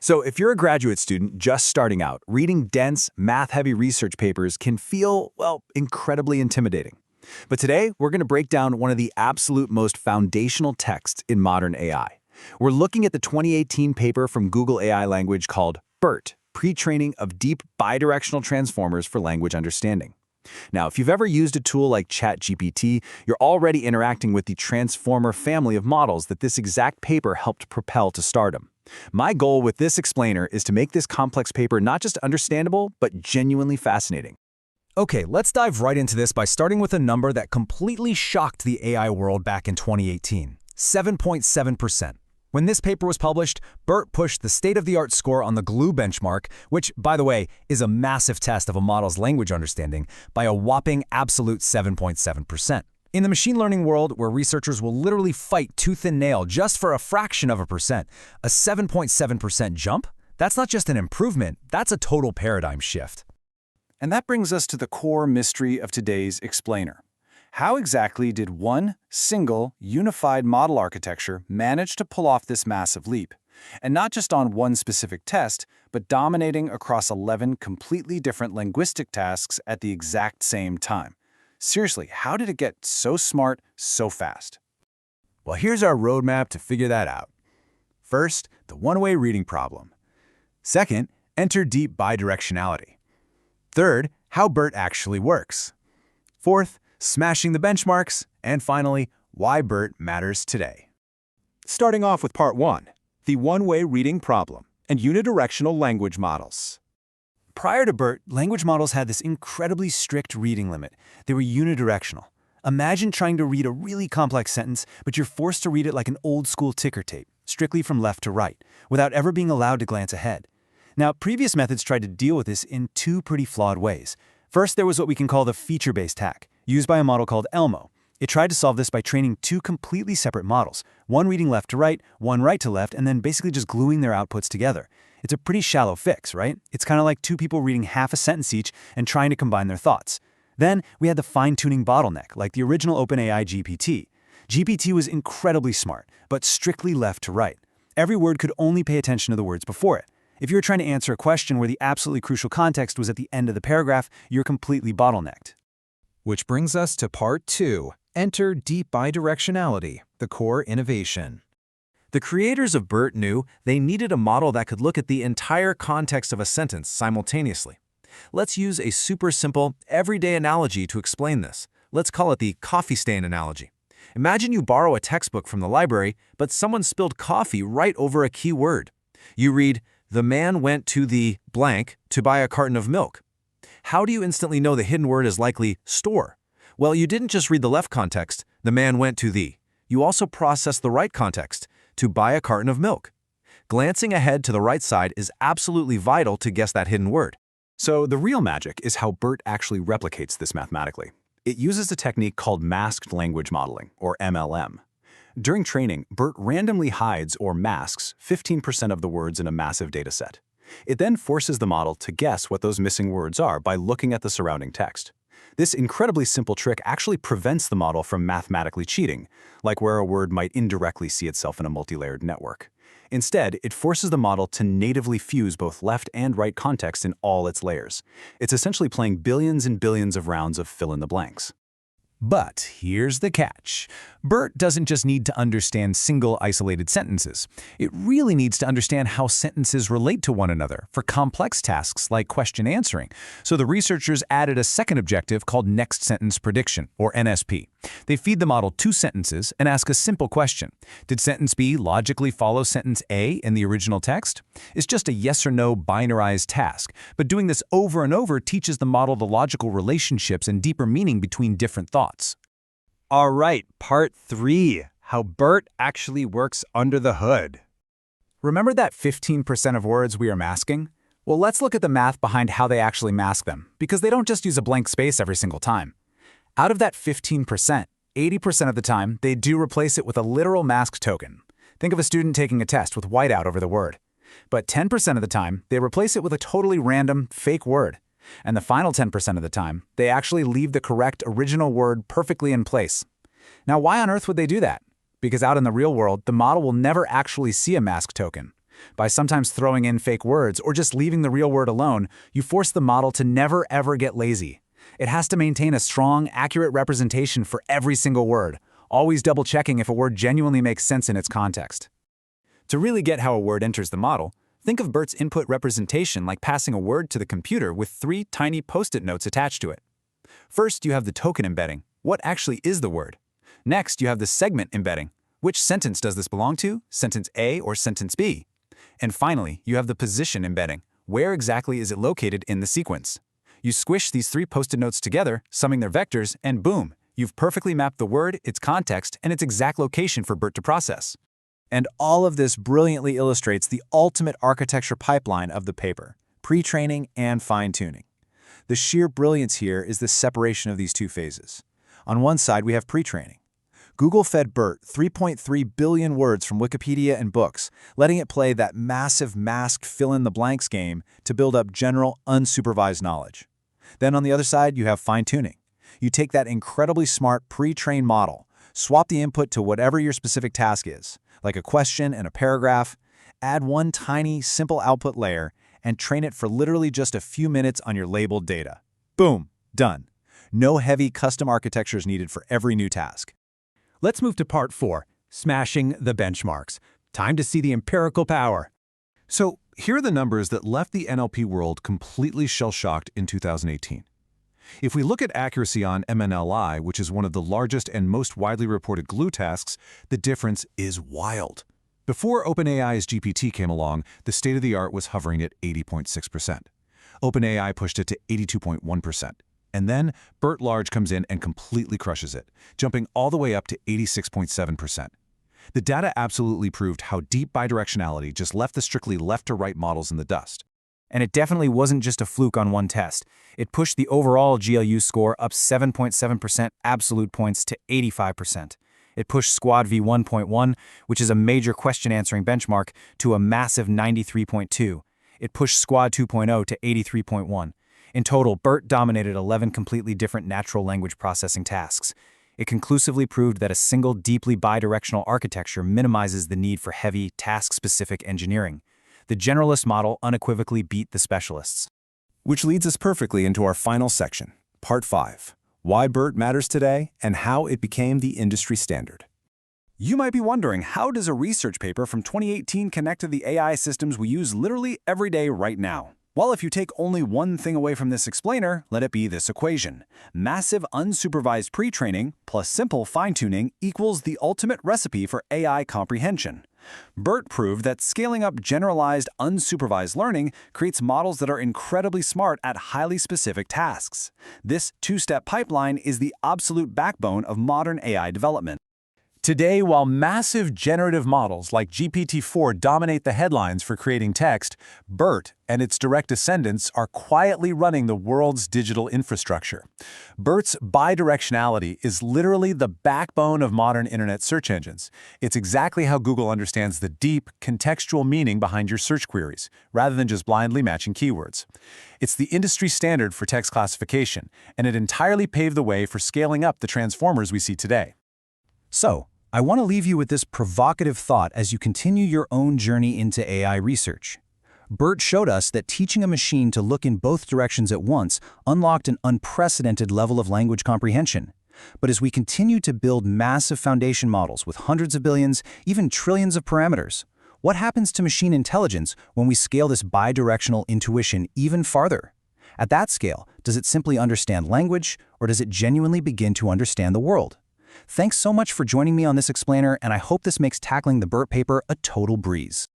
So if you're a graduate student just starting out, reading dense, math-heavy research papers can feel, well, incredibly intimidating. But today, we're going to break down one of the absolute most foundational texts in modern AI. We're looking at the 2018 paper from Google AI language called BERT, Pre-training of Deep Bidirectional Transformers for Language Understanding. Now, if you've ever used a tool like ChatGPT, you're already interacting with the transformer family of models that this exact paper helped propel to stardom. My goal with this explainer is to make this complex paper not just understandable, but genuinely fascinating. Okay, let's dive right into this by starting with a number that completely shocked the AI world back in 2018, 7.7%. When this paper was published, BERT pushed the state-of-the-art score on the GLUE benchmark, which, by the way, is a massive test of a model's language understanding, by a whopping absolute 7.7%. In the machine learning world, where researchers will literally fight tooth and nail just for a fraction of a percent, a 7.7% jump? That's not just an improvement, that's a total paradigm shift. And that brings us to the core mystery of today's explainer. How exactly did one single, unified model architecture manage to pull off this massive leap? And not just on one specific test, but dominating across 11 completely different linguistic tasks at the exact same time. Seriously, how did it get so smart so fast? Well, here's our roadmap to figure that out. First, the one-way reading problem. Second, enter deep bidirectionality. Third, how BERT actually works. Fourth, smashing the benchmarks. And finally, why BERT matters today. Starting off with Part 1, the one-way reading problem and unidirectional language models. Prior to BERT, language models had this incredibly strict reading limit. They were unidirectional. Imagine trying to read a really complex sentence, but you're forced to read it like an old-school ticker tape, strictly from left to right, without ever being allowed to glance ahead. Now, previous methods tried to deal with this in two pretty flawed ways. First, there was what we can call the feature-based hack, used by a model called Elmo. It tried to solve this by training two completely separate models, one reading left to right, one right to left, and then basically just gluing their outputs together. It's a pretty shallow fix, right? It's kind of like two people reading half a sentence each and trying to combine their thoughts. Then we had the fine-tuning bottleneck, like the original OpenAI GPT. GPT was incredibly smart, but strictly left to right. Every word could only pay attention to the words before it. If you were trying to answer a question where the absolutely crucial context was at the end of the paragraph, you're completely bottlenecked. Which brings us to Part 2, enter deep bidirectionality, the core innovation. The creators of BERT knew they needed a model that could look at the entire context of a sentence simultaneously. Let's use a super simple, everyday analogy to explain this. Let's call it the coffee stain analogy. Imagine you borrow a textbook from the library, but someone spilled coffee right over a key word. You read, "The man went to the blank to buy a carton of milk." How do you instantly know the hidden word is likely store? Well, you didn't just read the left context, "the man went to the." You also processed the right context, "to buy a carton of milk." Glancing ahead to the right side is absolutely vital to guess that hidden word. So the real magic is how BERT actually replicates this mathematically. It uses a technique called masked language modeling, or MLM. During training, BERT randomly hides or masks 15% of the words in a massive dataset. It then forces the model to guess what those missing words are by looking at the surrounding text. This incredibly simple trick actually prevents the model from mathematically cheating, like where a word might indirectly see itself in a multi-layered network. Instead, it forces the model to natively fuse both left and right context in all its layers. It's essentially playing billions and billions of rounds of fill-in-the-blanks. But here's the catch. BERT doesn't just need to understand single isolated sentences. It really needs to understand how sentences relate to one another for complex tasks like question answering. So the researchers added a second objective called next sentence prediction, or NSP. They feed the model two sentences and ask a simple question. Did sentence B logically follow sentence A in the original text? It's just a yes or no binarized task, but doing this over and over teaches the model the logical relationships and deeper meaning between different thoughts. All right, Part 3, how BERT actually works under the hood. Remember that 15% of words we are masking? Well, let's look at the math behind how they actually mask them, because they don't just use a blank space every single time. Out of that 15%, 80% of the time, they do replace it with a literal mask token. Think of a student taking a test with whiteout over the word. But 10% of the time, they replace it with a totally random, fake word. And the final 10% of the time, they actually leave the correct original word perfectly in place. Now, why on earth would they do that? Because out in the real world, the model will never actually see a mask token. By sometimes throwing in fake words or just leaving the real word alone, you force the model to never ever get lazy. It has to maintain a strong, accurate representation for every single word, always double-checking if a word genuinely makes sense in its context. To really get how a word enters the model, think of BERT's input representation like passing a word to the computer with 3 tiny post-it notes attached to it. First, you have the token embedding. What actually is the word? Next, you have the segment embedding. Which sentence does this belong to? Sentence A or sentence B? And finally, you have the position embedding. Where exactly is it located in the sequence? You squish these 3 post-it notes together, summing their vectors, and boom, you've perfectly mapped the word, its context, and its exact location for BERT to process. And all of this brilliantly illustrates the ultimate architecture pipeline of the paper: pre-training and fine-tuning. The sheer brilliance here is the separation of these two phases. On one side, we have pre-training. Google fed BERT 3.3 billion words from Wikipedia and books, letting it play that massive masked fill-in-the-blanks game to build up general, unsupervised knowledge. Then on the other side, you have fine-tuning. You take that incredibly smart pre-trained model, swap the input to whatever your specific task is, like a question and a paragraph, add one tiny, simple output layer, and train it for literally just a few minutes on your labeled data. Boom, done. No heavy custom architectures needed for every new task. Let's move to part 4, smashing the benchmarks. Time to see the empirical power. So here are the numbers that left the NLP world completely shell-shocked in 2018. If we look at accuracy on MNLI, which is one of the largest and most widely reported glue tasks, the difference is wild. Before OpenAI's GPT came along, the state-of-the-art was hovering at 80.6%. OpenAI pushed it to 82.1%. And then BERT Large comes in and completely crushes it, jumping all the way up to 86.7%. The data absolutely proved how deep bidirectionality just left the strictly left-to-right models in the dust. And it definitely wasn't just a fluke on one test. It pushed the overall GLU score up 7.7% absolute points to 85%. It pushed Squad v1.1, which is a major question-answering benchmark, to a massive 93.2. It pushed Squad 2.0 to 83.1. In total, BERT dominated 11 completely different natural language processing tasks. It conclusively proved that a single deeply bidirectional architecture minimizes the need for heavy, task-specific engineering. The generalist model unequivocally beat the specialists. Which leads us perfectly into our final section, Part 5, Why BERT Matters Today and How It Became the Industry Standard. You might be wondering, how does a research paper from 2018 connect to the AI systems we use literally every day right now? Well, if you take only one thing away from this explainer, let it be this equation. Massive unsupervised pre-training plus simple fine-tuning equals the ultimate recipe for AI comprehension. BERT proved that scaling up generalized, unsupervised learning creates models that are incredibly smart at highly specific tasks. This two-step pipeline is the absolute backbone of modern AI development. Today, while massive generative models like GPT-4 dominate the headlines for creating text, BERT and its direct descendants are quietly running the world's digital infrastructure. BERT's bidirectionality is literally the backbone of modern internet search engines. It's exactly how Google understands the deep, contextual meaning behind your search queries, rather than just blindly matching keywords. It's the industry standard for text classification, and it entirely paved the way for scaling up the transformers we see today. So, I want to leave you with this provocative thought as you continue your own journey into AI research. BERT showed us that teaching a machine to look in both directions at once unlocked an unprecedented level of language comprehension. But as we continue to build massive foundation models with hundreds of billions, even trillions of parameters, what happens to machine intelligence when we scale this bidirectional intuition even farther? At that scale, does it simply understand language, or does it genuinely begin to understand the world? Thanks so much for joining me on this explainer, and I hope this makes tackling the BERT paper a total breeze.